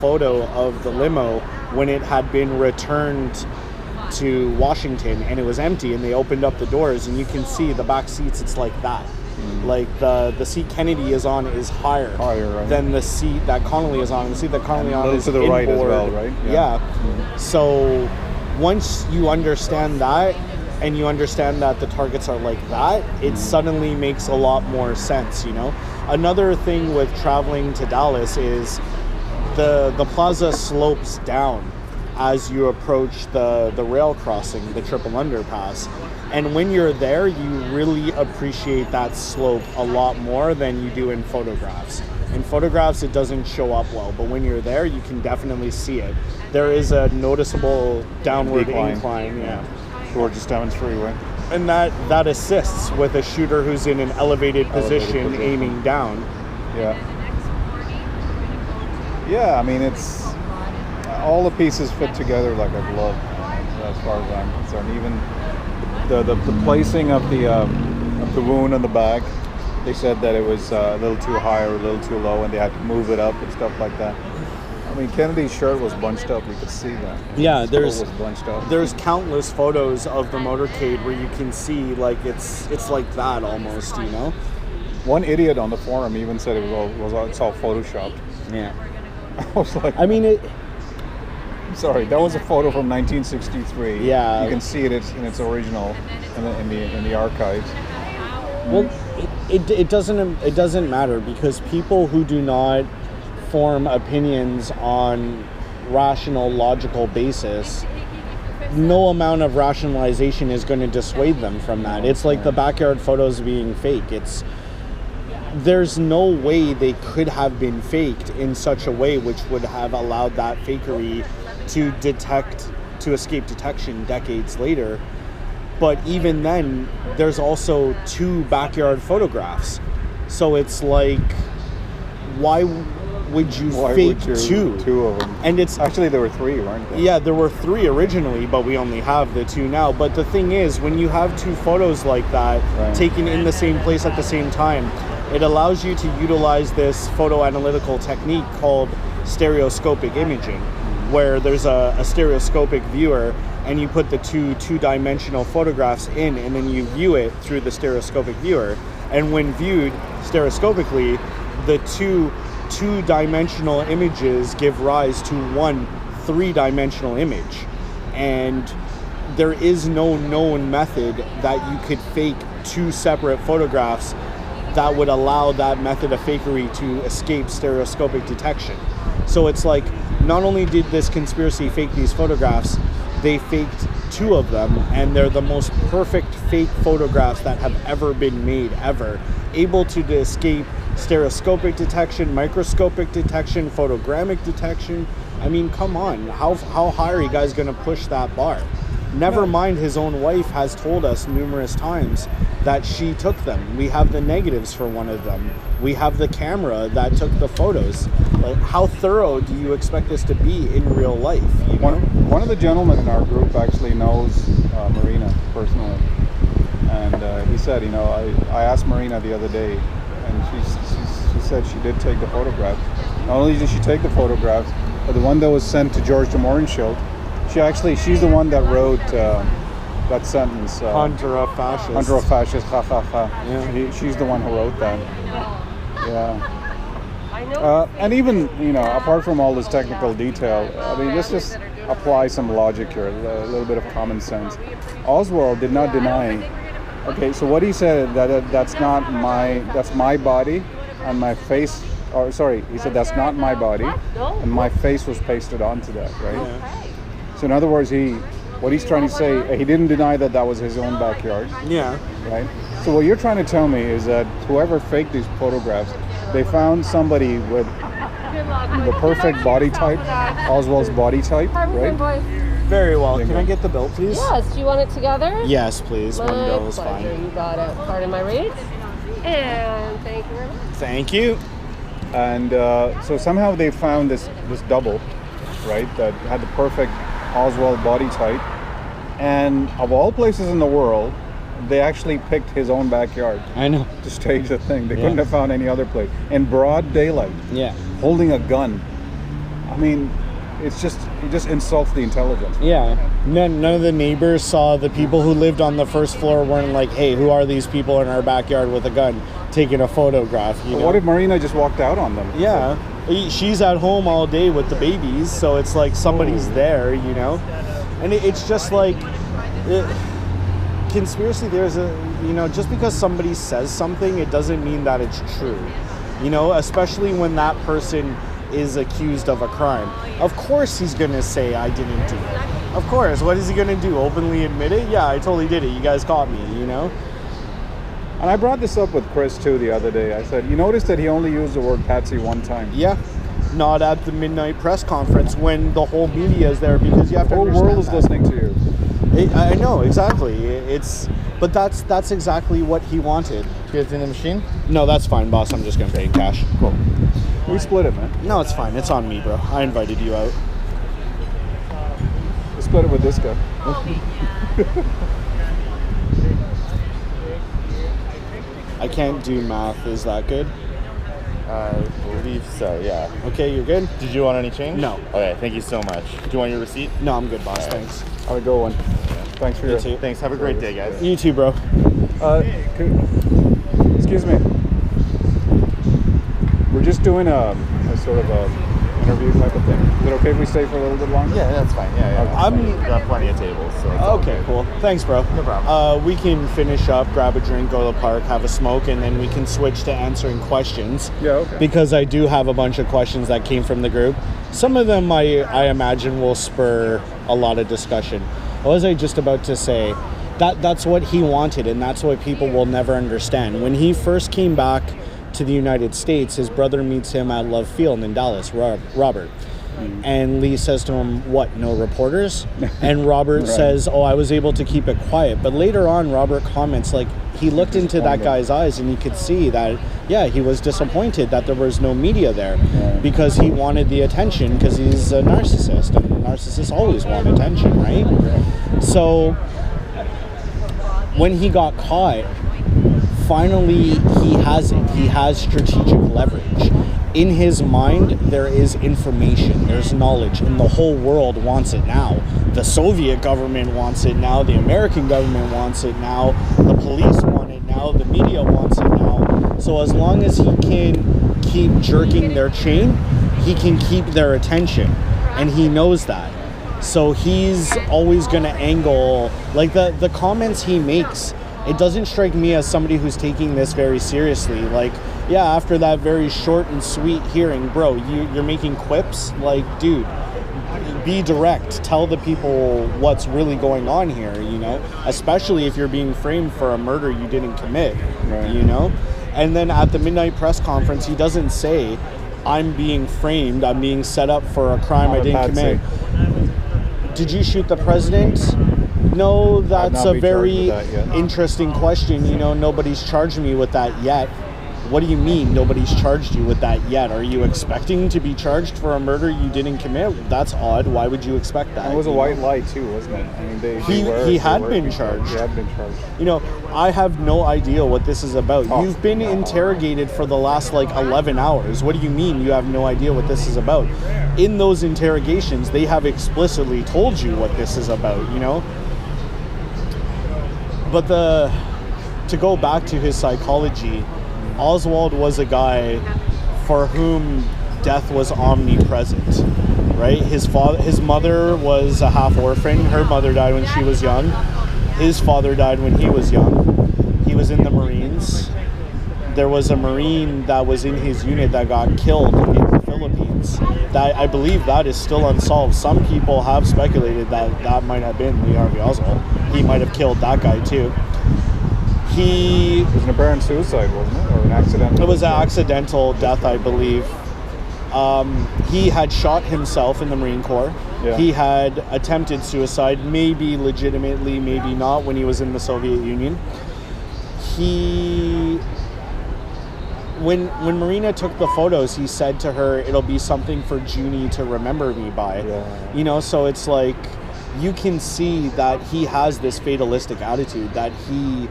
photo of the limo when it had been returned to Washington and it was empty, and they opened up the doors and you can see the back seats. It's like that. Like the seat Kennedy is on is higher right? than the seat that Connolly is on. And the seat that Connolly on is to the inboard. right as well, right? Yeah. So once you understand that, and you understand that the targets are like that, it suddenly makes a lot more sense, you know? Another thing with traveling to Dallas is the plaza slopes down as you approach the rail crossing, the triple underpass. And when you're there, you really appreciate that slope a lot more than you do in photographs. In photographs, it doesn't show up well, but when you're there, you can definitely see it. There is a noticeable downward incline. Yeah. Georgia Stevens Freeway. And that assists with a shooter who's in an elevated position aiming down. Yeah. Yeah, I mean, it's all the pieces fit together like a glove, as far as I'm concerned. Even the placing of the wound on the back, they said that it was a little too high or a little too low, and they had to move it up and stuff like that. I mean, Kennedy's shirt was bunched up. You could see that. Yeah, His coat was bunched up. There's countless photos of the motorcade where you can see like it's like that almost, you know. One idiot on the forum even said it's all photoshopped. Yeah. I was like, I mean, sorry, that was a photo from 1963. Yeah. You can see it in its original in the archives. Well, it doesn't matter, because people who do not form opinions on rational, logical basis, no amount of rationalization is going to dissuade them from that. It's like the backyard photos being fake. There's no way they could have been faked in such a way which would have allowed that fakery to escape detection decades later. But even then, there's also 2 backyard photographs. So it's like, why would you fake 2? 2 of them. And it's actually, there were 3, weren't there? Yeah, there were 3 originally, but we only have the 2 now. But the thing is, when you have 2 photos like that, taken in the same place at the same time, it allows you to utilize this photo analytical technique called stereoscopic imaging, where there's a stereoscopic viewer, and you put the two-dimensional photographs in, and then you view it through the stereoscopic viewer. And when viewed stereoscopically, the two-dimensional images give rise to one 3-dimensional image. And there is no known method that you could fake 2 separate photographs that would allow that method of fakery to escape stereoscopic detection. So it's like, not only did this conspiracy fake these photographs, they faked 2 of them, and they're the most perfect fake photographs that have ever been made, ever. Able to escape stereoscopic detection, microscopic detection, photogrammic detection. I mean, come on, how high are you guys going to push that bar? Never mind, his own wife has told us numerous times that she took them. We have the negatives for one of them. We have the camera that took the photos. Like, how thorough do you expect this to be in real life? You know? One of the gentlemen in our group actually knows Marina personally. And he said, I asked Marina the other day, and she said she did take the photographs. Not only did she take the photographs, but the one that was sent to George de Mohrenschildt, she's the one that wrote that sentence. Hunter of fascists. Hunter of fascists, ha ha ha. Yeah. She's the one who wrote that. Yeah. And even, apart from all this technical detail, I mean, let's just apply some logic here, a little bit of common sense. Oswald did not deny. Okay, so what he said, that's my body and my face, he said that's not my body and my face was pasted onto that, right? Yeah. So in other words, what he's trying to say, he didn't deny that was his own backyard. Yeah. Right? So what you're trying to tell me is that whoever faked these photographs, they found somebody with the perfect body type, Oswald's body type, right? Very well. Can I get the bill, please? Yes. Do you want it together? Yes, please. One bill is fine. You got it. Pardon my read. And thank you very much. Thank you. And so somehow they found this double, right, that had the perfect Oswald body type. And of all places in the world, they actually picked his own backyard. I know. To stage the thing. They couldn't have found any other place. In broad daylight. Yeah. Holding a gun. I mean, it just insults the intelligence. Yeah. None of the neighbors saw the people who lived on the first floor weren't like, hey, who are these people in our backyard with a gun taking a photograph? You know? What if Marina just walked out on them? Yeah. She's at home all day with the babies, so it's like somebody's there, you know? And it's just like, conspiracy theories, just because somebody says something, it doesn't mean that it's true. You know, especially when that person is accused of a crime. Of course he's going to say, I didn't do it. Of course. What is he going to do? Openly admit it? Yeah, I totally did it. You guys caught me, you know? And I brought this up with Chris, too, the other day. I said, you notice that he only used the word patsy one time? Yeah. Not at the midnight press conference when the whole media is there, because you have to understand the whole world is listening to you. I know, exactly. But that's exactly what he wanted. Do you guys in the machine? No, that's fine, boss. I'm just going to pay in cash. Cool. We split it, man. No, it's fine. It's on me, bro. I invited you out. We split it with this guy. I can't do math. Is that good? I believe so, yeah. Okay, you're good? Did you want any change? No. Okay, thank you so much. Do you want your receipt? No, I'm good, boss. All right. Thanks. Have a good one. Thanks for your... too. Thanks. Have a great day, guys. You too, bro. Excuse me. We're just doing a sort of a interview type of thing. Is it okay if we stay for a little bit longer? Yeah, that's fine. Yeah. Okay. We've got plenty of tables, so it's all Okay, good. cool. Thanks, bro. No problem. We can finish up, grab a drink, go to the park, have a smoke, and then we can switch to answering questions. Yeah, okay. Because I do have a bunch of questions that came from the group. Some of them I imagine will spur a lot of discussion. What was I just about to say? That's what he wanted, and that's what people will never understand. When he first came back to the United States, his brother meets him at Love Field in Dallas, Robert. And Lee says to him, what, no reporters? And Robert says, oh, I was able to keep it quiet. But later on, Robert comments, like, he looked into that guy's eyes and he could see that, yeah, he was disappointed that there was no media there because he wanted the attention because he's a narcissist, and narcissists always want attention, right? So when he got caught, finally he has it. He has strategic leverage. In his mind, there is information, there's knowledge, and the whole world wants it now. The Soviet government wants it now, the American government wants it now, the police want it now, the media wants it now. So as long as he can keep jerking their chain, he can keep their attention, and he knows that. So he's always going to angle, like the comments he makes, it doesn't strike me as somebody who's taking this very seriously. Like, yeah, after that very short and sweet hearing, bro, you're making quips? Like, dude, be direct. Tell the people what's really going on here, you know? Especially if you're being framed for a murder you didn't commit, you know? And then at the midnight press conference, he doesn't say, I'm being framed, I'm being set up for a crime I didn't commit. Did you shoot the president? No, that's a very interesting question. You know, nobody's charged me with that yet. What do you mean nobody's charged you with that yet? Are you expecting to be charged for a murder you didn't commit? That's odd. Why would you expect that? It was a white lie too, wasn't it? I mean, he had been charged. He had been charged. You know, I have no idea what this is about. You've been interrogated for the last 11 hours. What do you mean you have no idea what this is about? In those interrogations, they have explicitly told you what this is about, you know? But to go back to his psychology, Oswald was a guy for whom death was omnipresent, right? His mother was a half orphan. Her mother died when she was young. His father died when he was young. He was in the Marines. There was a Marine that was in his unit that got killed in the Philippines. That, I believe that is still unsolved. Some people have speculated that might have been Lee Harvey Oswald. He might have killed that guy too. It was an apparent suicide, wasn't it? Or an accidental? It was an accidental death, I believe. He had shot himself in the Marine Corps. Yeah. He had attempted suicide, maybe legitimately, maybe not, when he was in the Soviet Union. When Marina took the photos, he said to her, it'll be something for Junie to remember me by. Yeah. You know, so it's like, you can see that he has this fatalistic attitude, that he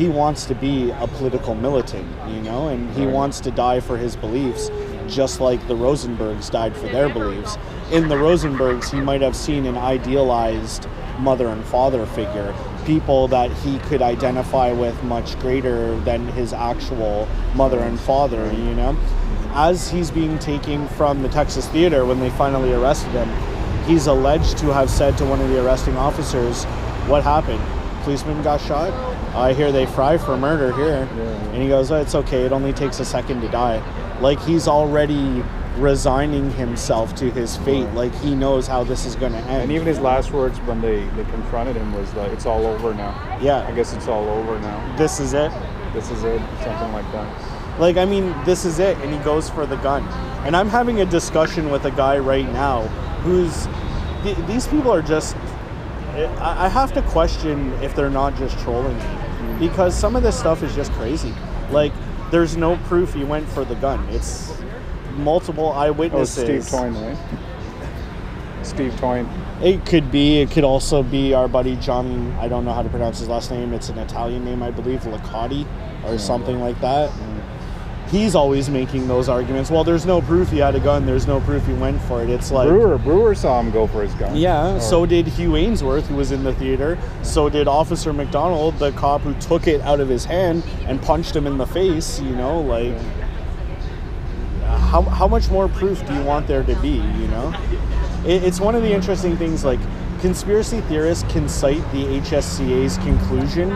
wants to be a political militant, you know, and he wants to die for his beliefs, just like the Rosenbergs died for their beliefs. In the Rosenbergs, he might have seen an idealized mother and father figure, people that he could identify with much greater than his actual mother and father, you know? As he's being taken from the Texas Theater, when they finally arrested him, he's alleged to have said to one of the arresting officers, "What happened? Policeman got shot? I hear they fry for murder here." And he goes, "Oh, it's okay, it only takes a second to die." Like, he's already resigning himself to his fate. Like, he knows how this is going to end. And even his last words when they confronted him was like, "It's all over now." Yeah. I guess it's all over now. This is it. This is it. Something like that. Like, I mean, this is it. And he goes for the gun. And I'm having a discussion with a guy right now who's... These people are just... I have to question if they're not just trolling me. Because some of this stuff is just crazy. Like, there's no proof he went for the gun. It's multiple eyewitnesses. Oh, Steve Toyne, right? Steve Toyne. It could be. It could also be our buddy John. I don't know how to pronounce his last name. It's an Italian name, I believe, Licati or something like that. He's always making those arguments. Well, there's no proof he had a gun. There's no proof he went for it. It's like... Brewer saw him go for his gun. Yeah, so did Hugh Ainsworth, who was in the theater. So did Officer McDonald, the cop who took it out of his hand and punched him in the face, you know, like... How much more proof do you want there to be, you know? It's one of the interesting things, like, conspiracy theorists can cite the HSCA's conclusion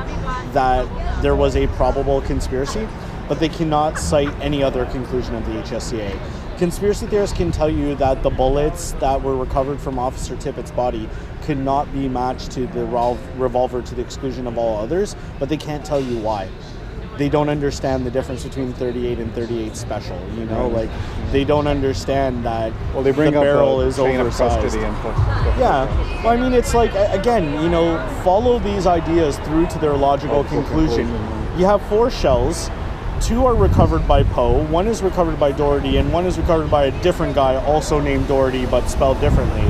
that there was a probable conspiracy, but they cannot cite any other conclusion of the HSCA. Conspiracy theorists can tell you that the bullets that were recovered from Officer Tippett's body could not be matched to the revolver to the exclusion of all others, but they can't tell you why. They don't understand the difference between 38 and 38 special, you know? Like, they don't understand that they bring the barrel is chain of oversized. custody and Yeah, well, I mean, it's like, again, you know, follow these ideas through to their logical conclusion. You have 4 shells. 2 are recovered by Poe, 1 is recovered by Doherty, and 1 is recovered by a different guy also named Doherty but spelled differently.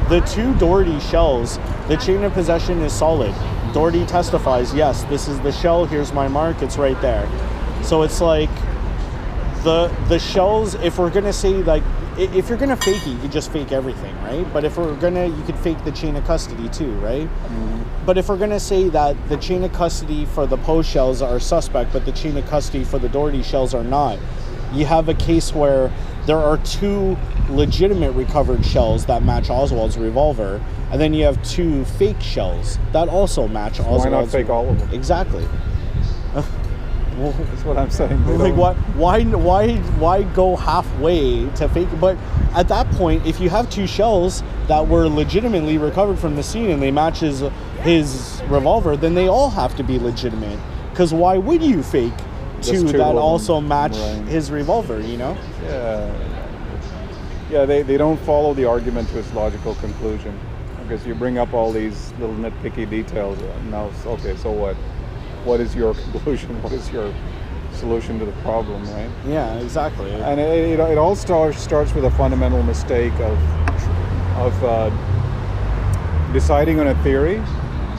The 2 Doherty shells, the chain of possession is solid. Doherty testifies, yes, this is the shell, here's my mark, it's right there. So it's like, the shells, if we're going to say, like, if you're going to fake it, you can just fake everything, right? But if we're going to, you could fake the chain of custody too, right? But if we're going to say that the chain of custody for the Poe shells are suspect, but the chain of custody for the Doherty shells are not, you have a case where there are 2 legitimate recovered shells that match Oswald's revolver, and then you have 2 fake shells that also match Oswald's. Why not fake all of them? Exactly. Well, that's what I'm saying. Like, why go halfway to fake it? But at that point, if you have 2 shells that were legitimately recovered from the scene and they match his revolver, then they all have to be legitimate. Because why would you fake 2 that also match his revolver, you know? Yeah, they don't follow the argument to its logical conclusion. Because you bring up all these little nitpicky details. Now, okay, so what? What is your conclusion? What is your solution to the problem, right? Yeah, exactly. And it all starts with a fundamental mistake of deciding on a theory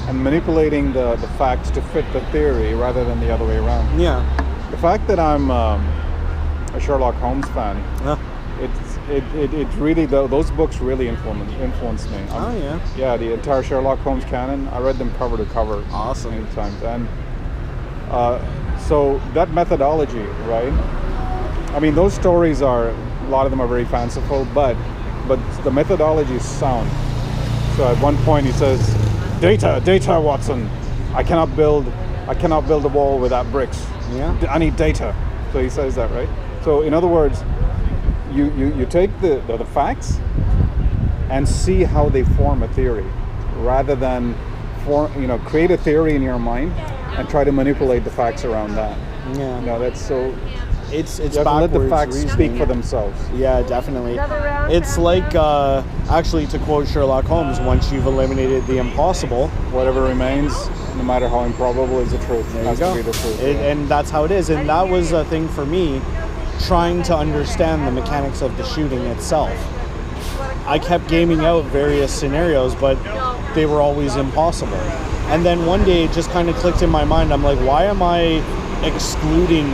and manipulating the facts to fit the theory rather than the other way around. Yeah. The fact that I'm a Sherlock Holmes fan, it really, those books really influenced me. Oh yeah. Yeah, the entire Sherlock Holmes canon, I read them cover to cover. Awesome. Many times. And so that methodology, right? I mean, those stories a lot of them are very fanciful, but the methodology is sound. So at one point he says, data, Watson. I cannot build a wall without bricks. Yeah. I need data. So he says that, right? So in other words, you take the facts and see how they form a theory, rather than create a theory in your mind and try to manipulate the facts around that. Yeah. No, that's so. It's you have to let the facts speak for themselves. Yeah, definitely. It's like, actually, to quote Sherlock Holmes, once you've eliminated the impossible, whatever remains, no matter how improbable, is the truth. There you go. To be the truth. And that's how it is. And that was a thing for me, trying to understand the mechanics of the shooting itself. I kept gaming out various scenarios, but they were always impossible. And then one day it just kind of clicked in my mind. I'm like, why am I excluding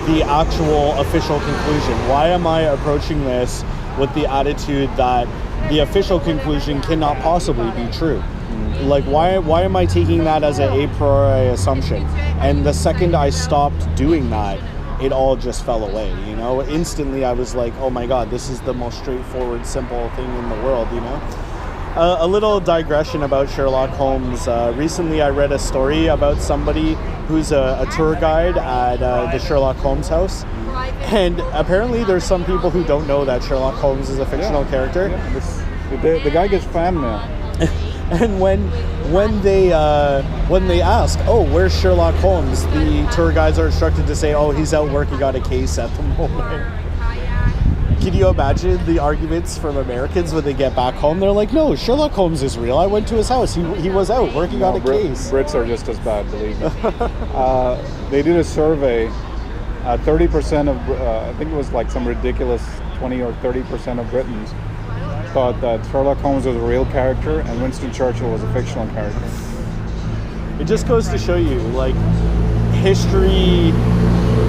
the actual official conclusion? Why am I approaching this with the attitude that the official conclusion cannot possibly be true? Like, why am I taking that as a priori assumption? And the second I stopped doing that, it all just fell away, you know? Instantly, I was like, oh my God, this is the most straightforward, simple thing in the world, you know? A little digression about Sherlock Holmes. Recently, I read a story about somebody who's a tour guide at the Sherlock Holmes house. And apparently, there's some people who don't know that Sherlock Holmes is a fictional character. Yeah. The guy gets fan mail. And when they ask, oh, where's Sherlock Holmes? The tour guides are instructed to say, oh, he's at work, he got a case at the moment. Can you imagine the arguments from Americans when they get back home? They're like, no, Sherlock Holmes is real. I went to his house. He was out working on a case. Brits are just as bad, believe me. They did a survey. 30% of, I think it was like some ridiculous 20 or 30% of Britons thought that Sherlock Holmes was a real character and Winston Churchill was a fictional character. It just goes to show you, like, history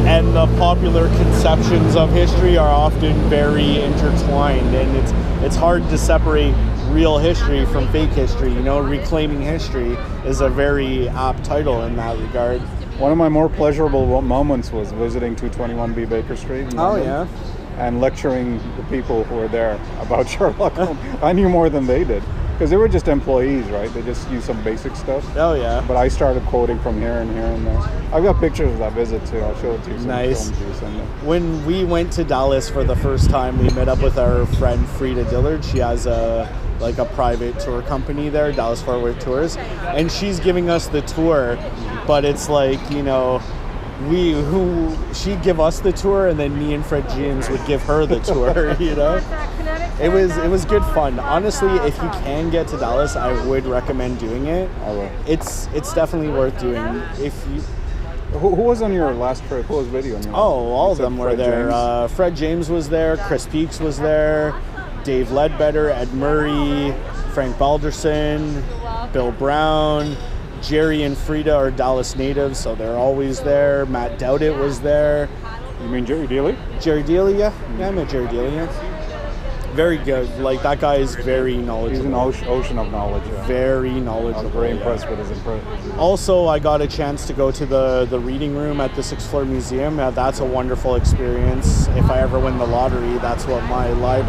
and the popular conceptions of history are often very intertwined, and it's hard to separate real history from fake history. You know, reclaiming history is a very apt title in that regard. One of my more pleasurable moments was visiting 221B Baker Street in London, yeah. and lecturing the people who were there about Sherlock Holmes. I knew more than they did, because they were just employees, right? They just used some basic stuff. Oh, yeah. But I started quoting from here and here and there. I've got pictures of that visit, too. I'll show it to you. Nice. When we went to Dallas for the first time, we met up with our friend Frida Dillard. She has a private tour company there, Dallas Fort Worth Tours, and she's giving us the tour, but it's like, you know, she'd give us the tour, and then me and Fred James would give her the tour, you know? It was good fun. Honestly, if you can get to Dallas, I would recommend doing it. I will. It's definitely worth doing. If you Who was on your last trip? Who was with you on your last trip? all of them were there. Fred James was there, Chris Peaks was there, Dave Ledbetter, Ed Murray, Frank Balderson, Bill Brown. Jerry and Frida are Dallas natives, so they're always there. Matt Dowdett was there. You mean Jerry Dealey? Jerry Dealey, yeah. Yeah, I met Jerry Dealey, yeah. Very good. Like, that guy is very knowledgeable. He's an ocean of knowledge. Yeah. Very I knowledgeable. was very impressed with his input. Also, I got a chance to go to the reading room at the 6th Floor Museum. That's a wonderful experience. If I ever win the lottery, that's what my library